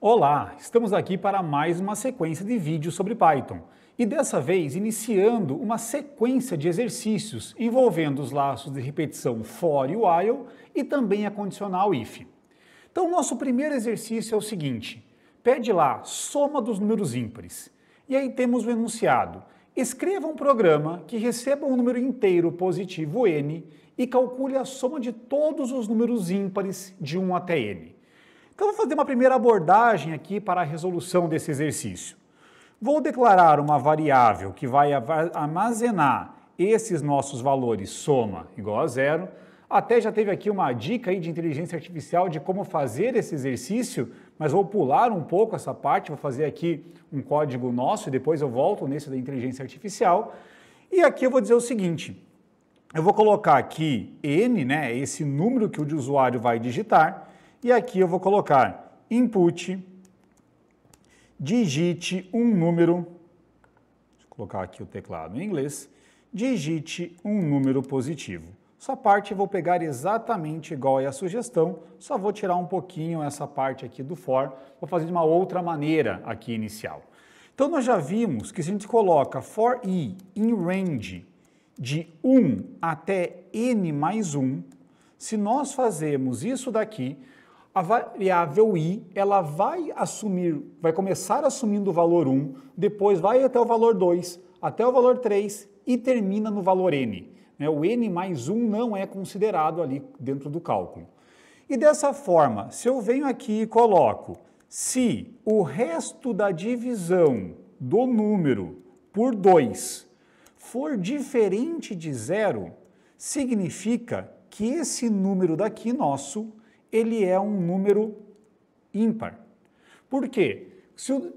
Olá, estamos aqui para mais uma sequência de vídeos sobre Python e dessa vez iniciando uma sequência de exercícios envolvendo os laços de repetição for e while e também a condicional if. Então, nosso primeiro exercício é o seguinte, pede lá soma dos números ímpares e aí temos o enunciado. Escreva um programa que receba um número inteiro positivo n e calcule a soma de todos os números ímpares de 1 até n. Então, vou fazer uma primeira abordagem aqui para a resolução desse exercício. Vou declarar uma variável que vai armazenar esses nossos valores soma igual a zero. Até já teve aqui uma dica aí de inteligência artificial de como fazer esse exercício, mas vou pular um pouco essa parte, vou fazer aqui um código nosso e depois eu volto nesse da inteligência artificial. E aqui eu vou dizer o seguinte, eu vou colocar aqui n, né, esse número que o usuário vai digitar, e aqui eu vou colocar input, digite um número, deixa eu colocar aqui o teclado em inglês, digite um número positivo. Essa parte eu vou pegar exatamente igual a sugestão, só vou tirar um pouquinho essa parte aqui do for, vou fazer de uma outra maneira aqui inicial. Então nós já vimos que se a gente coloca for i em range de 1 até n mais 1, se nós fazemos isso daqui, a variável i, ela vai começar assumindo o valor 1, depois vai até o valor 2, até o valor 3 e termina no valor n. O n mais 1 não é considerado ali dentro do cálculo. E dessa forma, se eu venho aqui e coloco, se o resto da divisão do número por 2 for diferente de 0, significa que esse número daqui nosso ele é um número ímpar. Por quê? Se o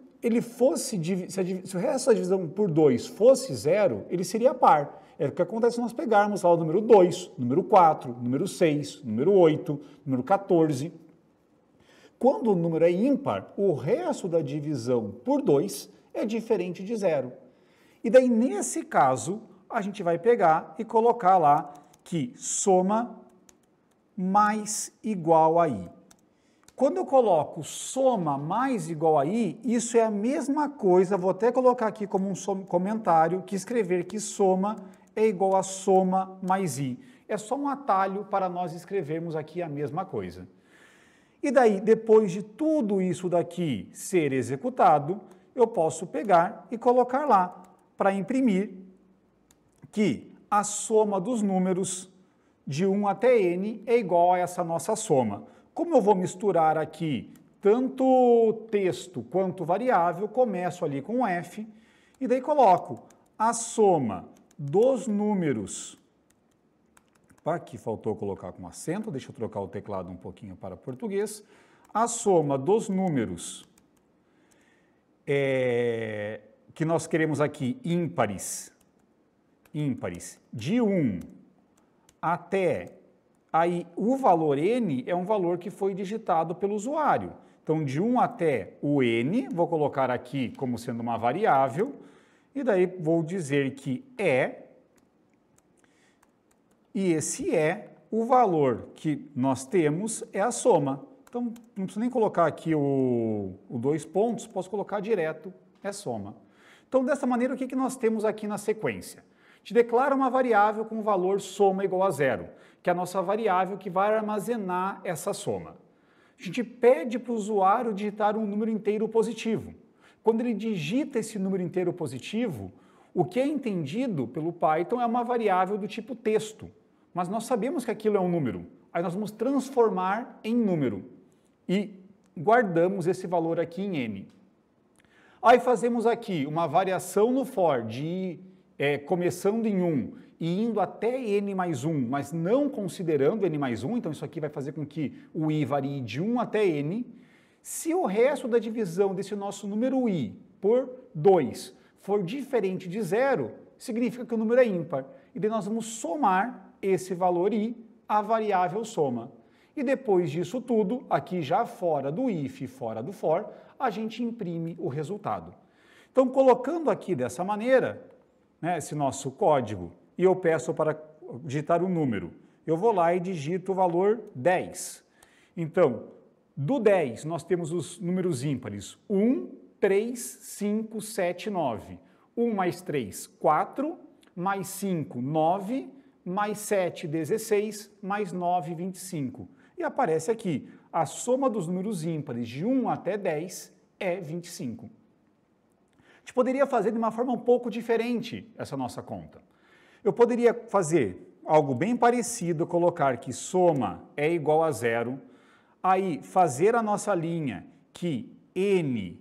resto da divisão por 2 fosse 0, ele seria par. É o que acontece se nós pegarmos lá o número 2, número 4, número 6, número 8, número 14. Quando o número é ímpar, o resto da divisão por 2 é diferente de 0. E daí, nesse caso, a gente vai pegar e colocar lá que soma mais igual a i. Quando eu coloco soma mais igual a i, isso é a mesma coisa, vou até colocar aqui como um comentário, que escrever que soma é igual a soma mais i. É só um atalho para nós escrevermos aqui a mesma coisa. E daí, depois de tudo isso daqui ser executado, eu posso pegar e colocar lá para imprimir que a soma dos números de 1 até n é igual a essa nossa soma. Como eu vou misturar aqui tanto texto quanto variável, começo ali com f e daí coloco a soma dos números. Aqui faltou colocar com acento, deixa eu trocar o teclado um pouquinho para português. A soma dos números que nós queremos aqui ímpares, de 1 até aí o valor n é um valor que foi digitado pelo usuário. Então, de 1 até o n, vou colocar aqui como sendo uma variável, e daí vou dizer que e esse o valor que nós temos é a soma. Então, não preciso nem colocar aqui o 2 pontos, posso colocar direto, é soma. Então, dessa maneira, o que nós temos aqui na sequência? Te declara uma variável com o valor soma igual a 0, que é a nossa variável que vai armazenar essa soma. A gente pede para o usuário digitar um número inteiro positivo. Quando ele digita esse número inteiro positivo, o que é entendido pelo Python é uma variável do tipo texto, mas nós sabemos que aquilo é um número. Aí nós vamos transformar em número e guardamos esse valor aqui em n. Aí fazemos aqui uma variação no for de começando em 1 e indo até n mais 1, mas não considerando n mais 1, então isso aqui vai fazer com que o i varie de 1 até n. Se o resto da divisão desse nosso número i por 2 for diferente de 0, significa que o número é ímpar. E daí nós vamos somar esse valor i à variável soma. E depois disso tudo, aqui já fora do if e fora do for, a gente imprime o resultado. Então, colocando aqui dessa maneira, esse nosso código, e eu peço para digitar o número. Eu vou lá e digito o valor 10. Então, Do 10, nós temos os números ímpares 1, 3, 5, 7, 9. 1 mais 3, 4, mais 5, 9, mais 7, 16, mais 9, 25. E aparece aqui, a soma dos números ímpares de 1 até 10 é 25. A gente poderia fazer de uma forma um pouco diferente essa nossa conta. Eu poderia fazer algo bem parecido, colocar que soma é igual a 0, aí fazer a nossa linha que n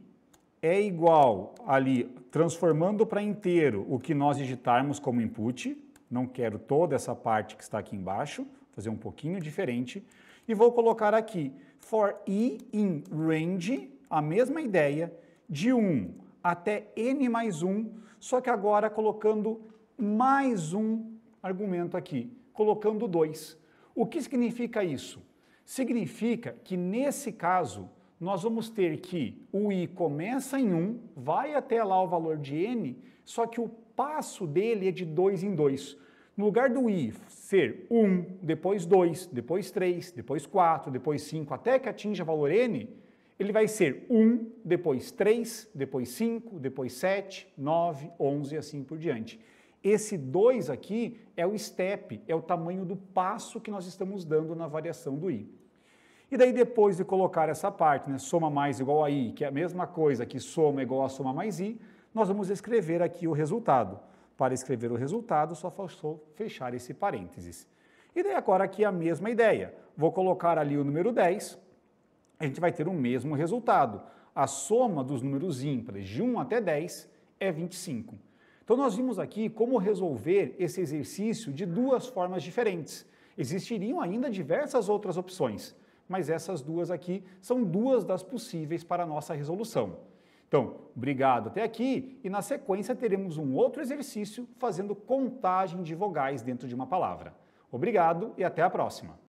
é igual ali, transformando para inteiro o que nós digitarmos como input, não quero toda essa parte que está aqui embaixo, fazer um pouquinho diferente, e vou colocar aqui, for i in range, a mesma ideia, de 1 até n mais 1, só que agora colocando mais um argumento aqui, colocando 2. O que significa isso? Significa que, nesse caso, nós vamos ter que o i começa em 1, vai até lá o valor de n, só que o passo dele é de 2 em 2. No lugar do i ser 1, depois 2, depois 3, depois 4, depois 5, até que atinja o valor n, ele vai ser 1, depois 3, depois 5, depois 7, 9, 11 e assim por diante. Esse 2 aqui é o step, é o tamanho do passo que nós estamos dando na variação do i. E daí depois de colocar essa parte, né, soma mais igual a i, que é a mesma coisa que soma igual a soma mais i, nós vamos escrever aqui o resultado. Para escrever o resultado, só faltou fechar esse parênteses. E daí agora aqui a mesma ideia. Vou colocar ali o número 10, a gente vai ter o mesmo resultado. A soma dos números ímpares de 1 até 10 é 25. Então nós vimos aqui como resolver esse exercício de duas formas diferentes. Existiriam ainda diversas outras opções, mas essas duas aqui são duas das possíveis para a nossa resolução. Então, obrigado até aqui e na sequência teremos um outro exercício fazendo contagem de vogais dentro de uma palavra. Obrigado e até a próxima!